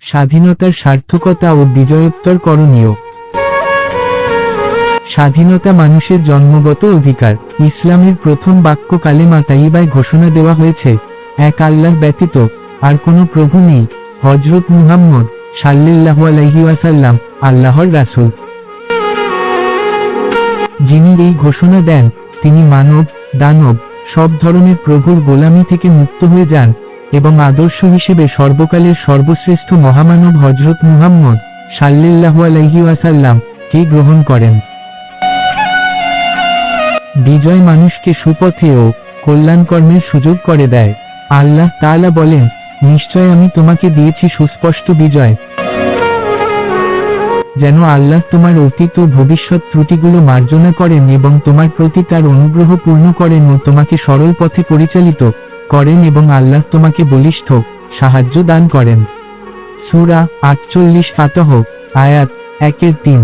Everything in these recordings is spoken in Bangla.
স্বাধীনতার সার্থকতা ও বিজয়োত্তর করণীয়। স্বাধীনতা মানুষের জন্মগত অধিকার। ইসলামের প্রথম বাক্য কালেমা তাইয়্যিবায় ঘোষণা দেওয়া হয়েছে, এক আল্লাহ ব্যতীত আর কোনো প্রভু নেই, হযরত মুহাম্মদ সাল্লাল্লাহু আলাইহি ওয়াসাল্লাম আল্লাহর রাসূল। যিনি এই ঘোষণা দেন তিনি মানব, দানব সব ধরনের প্রভুর গোলামি থেকে মুক্ত হয়ে যান এবং আদর্শ হিসেবে সর্বকালের সর্বশ্রেষ্ঠ মহামানব হযরত মুহাম্মদ সাল্লাল্লাহু আলাইহি ওয়াসাল্লাম কে গ্রহণ করেন। বিজয় মানুষকে সুপথে ও কল্যাণকর্মের সুযোগ করে দেয়। আল্লাহ তাআলা বলেন, নিশ্চয় আমি তোমাকে দিয়েছি সুস্পষ্ট বিজয়, যেন আল্লাহ তোমার অতীত ও ভবিষ্যৎ ত্রুটিগুলো মার্জনা করেন এবং তোমার প্রতি তার অনুগ্রহ পূর্ণ করেন ও তোমাকে সরল পথে পরিচালিত করেন এবং আল্লাহ তোমাকে বলিষ্ঠ সাহায্য দান করেন। সূরা 48 ফাতহ আয়াত 1-3।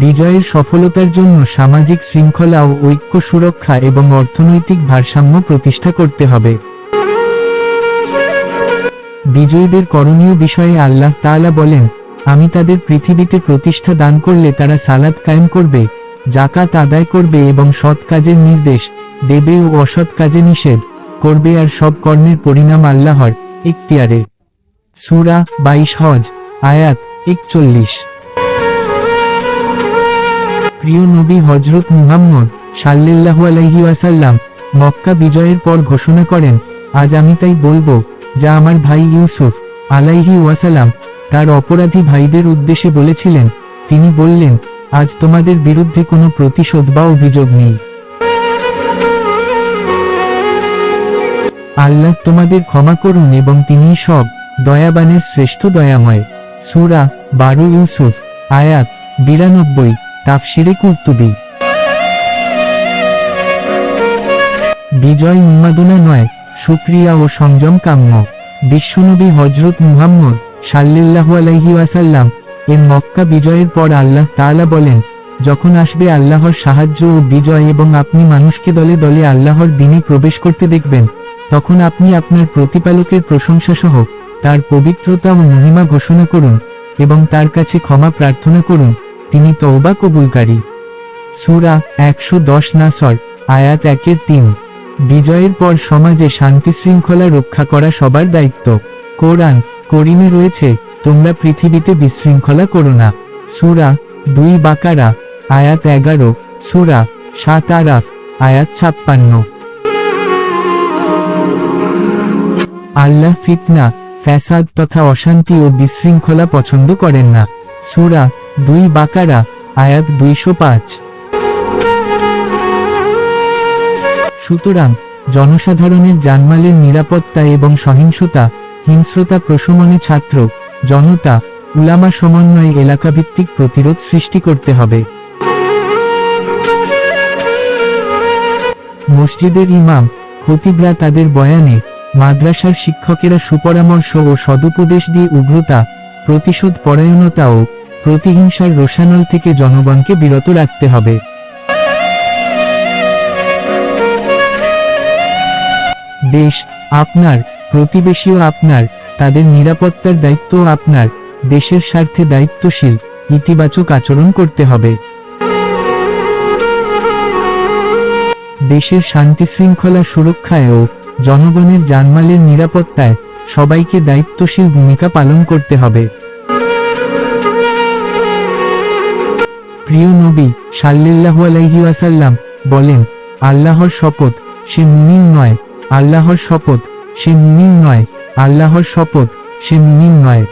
বিজয়ের সফলতার জন্য সামাজিক শৃঙ্খলা ও ঐক্য সুরক্ষা এবং অর্থনৈতিক ভারসাম্য প্রতিষ্ঠা করতে হবে। বিজয়ীদের করণীয় বিষয়ে আল্লাহ তাআলা বলেন, আমি তাদের পৃথিবীতে প্রতিষ্ঠা দান করলে তারা সালাত কায়েম করবে, যাকাত আদায় করবে এবং সৎ কাজের নির্দেশ দেবে ও অসৎ কাজে নিষেধ করবে, আর সব কর্মের পরিণাম আল্লাহর ইখতিয়ারে। সূরা 22 হজ আয়াত 41। প্রিয় নবী হযরত মুহাম্মদ সাল্লাল্লাহু আলাইহি ওয়াসাল্লাম মক্কা বিজয়ের পর ঘোষণা করেন, আজ আমি তাই বলবো যা আমার ভাই ইউসুফ আলাইহি ওয়াসাল্লাম তার অপরাধী ভাইদের উদ্দেশ্যে বলেছিলেন। তিনি বললেন, আজ তোমাদের বিরুদ্ধে কোনো প্রতিশোধ বা অভিযোগ নেই। আল্লাহ তোমাদের ক্ষমা করুন এবং তিনি সব দয়াবানের শ্রেষ্ঠ দয়াময়। সূরা 12 ইউসুফ আয়াত 92 তাফসিরে কুরতুবী। বিজয় উন্মাদনা নয়, শুকরিয়া ও সংযম কাম্য। বিশ্বনবী হযরত মুহাম্মদ সাল্লাল্লাহু আলাইহি ওয়াসাল্লাম এর মক্কা বিজয়ের পর আল্লাহ তাআলা বলেন, যখন আসবে আল্লাহর সাহায্য ও বিজয় এবং আপনি মানুষকে দলে দলে আল্লাহর দ্বীনে প্রবেশ করতে দেখবেন, তখন আপনি আপনার প্রতিপালকের প্রশংসা সহ তার পবিত্রতা ও মহিমা ঘোষণা করুন এবং তার কাছে ক্ষমা প্রার্থনা করুন, তিনি তওবা কবুলকারী। সূরা 110 নাসর আয়াত 1-3। বিজয়ের পর সমাজে শান্তি শৃঙ্খলা রক্ষা করা সবার দায়িত্ব। কোরআন করিমে রয়েছে, তোমরা পৃথিবীতে বিশৃঙ্খলা করো না। সূরা 2 বাকারা আয়াত 11, সূরা 7 আরাফ আয়াত 56। আল্লাহ ফিতনা, ফ্যাসাদ তথা অশান্তি ও বিশৃঙ্খলা পছন্দ করেন না। সূরা 2 বাকারা আয়াত 205। সুতরাং জনসাধারণের জানমালের নিরাপত্তা এবং সহিংসতা হিংস্রতা প্রশমনে ছাত্র জনতা উলামা সমন্বয়ে এলাকাভিত্তিক প্রতিরোধ সৃষ্টি করতে হবে। মসজিদের ইমাম খতিবরা তাদের বয়ানে, মাদ্রাসার শিক্ষকেরা সুপরামর্শ ও সদুপদেশ দিয়ে উগ্রতা, প্রতিশোধ পরায়ণতা ও প্রতিহিংসার রোষানল থেকে জনগণকে বিরত রাখতে হবে। দেশ আপনার, প্রতিবেশীও আপনার, তাদের নিরাপত্তার দায়িত্বও আপনার। দেশের স্বার্থে দায়িত্বশীল ইতিবাচক আচরণ করতে হবে। দেশের শান্তি শৃঙ্খলা সুরক্ষায় ও জনগণের জানমালের নিরাপত্তায় সবাইকে দায়িত্বশীল ভূমিকা পালন করতে হবে। প্রিয় নবী সাল্লাল্লাহু আলাইহি ওয়াসাল্লাম বলেন, আল্লাহর শপথ সে মুমিন নয়, আল্লাহর শপথ সে মুমিন নয়, আল্লাহর শপথ সে মুমিন নয়।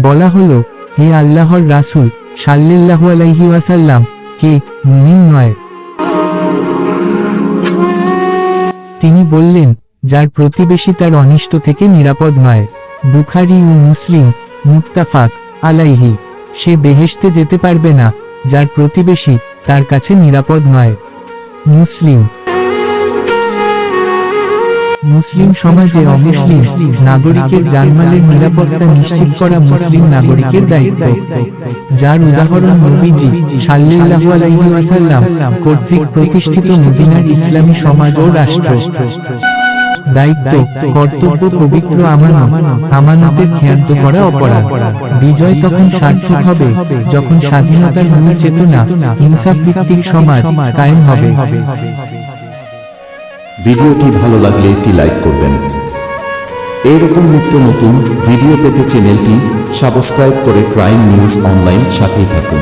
বলা হলো, হে আল্লাহর রাসূল সাল্লাল্লাহু আলাইহি ওয়াসাল্লাম, কে মুমিন নয়? তিনি বললেন, যার প্রতিবেশী তার অনিষ্ট থেকে নিরাপদ নয়। বুখারী ও মুসলিম মুত্তাফাক আলাইহি। সে বেহেশতে যেতে পারবে না যার প্রতিবেশী তার কাছে নিরাপদ নয়। মুসলিম। মুসলিম সমাজে অমুসলিম নাগরিকের জানমালের নিরাপত্তা নিশ্চিত করা মুসলিম নাগরিকের দায়িত্ব, যার উদাহরণ নবীজি সাল্লাল্লাহু আলাইহি ওয়াসাল্লাম কর্তৃক প্রতিষ্ঠিত মদিনার ইসলামী সমাজ ও রাষ্ট্র। দায়িত্ব, কর্তব্য, পবিত্র আমানত, আমানতের খেয়ানত করা অপরাধ। বিজয় তখন সার্থক হবে যখন স্বাধীনতার মূল চেতনা, ইনসাফ ভিত্তিক সমাজ কায়েম হবে। ভিডিওটি ভালো লাগলে একটি লাইক করবেন। এরকম নিত্য নতুন ভিডিও পেতে চ্যানেলটি সাবস্ক্রাইব করে ক্রাইম নিউজ অনলাইন সাথেই থাকুন।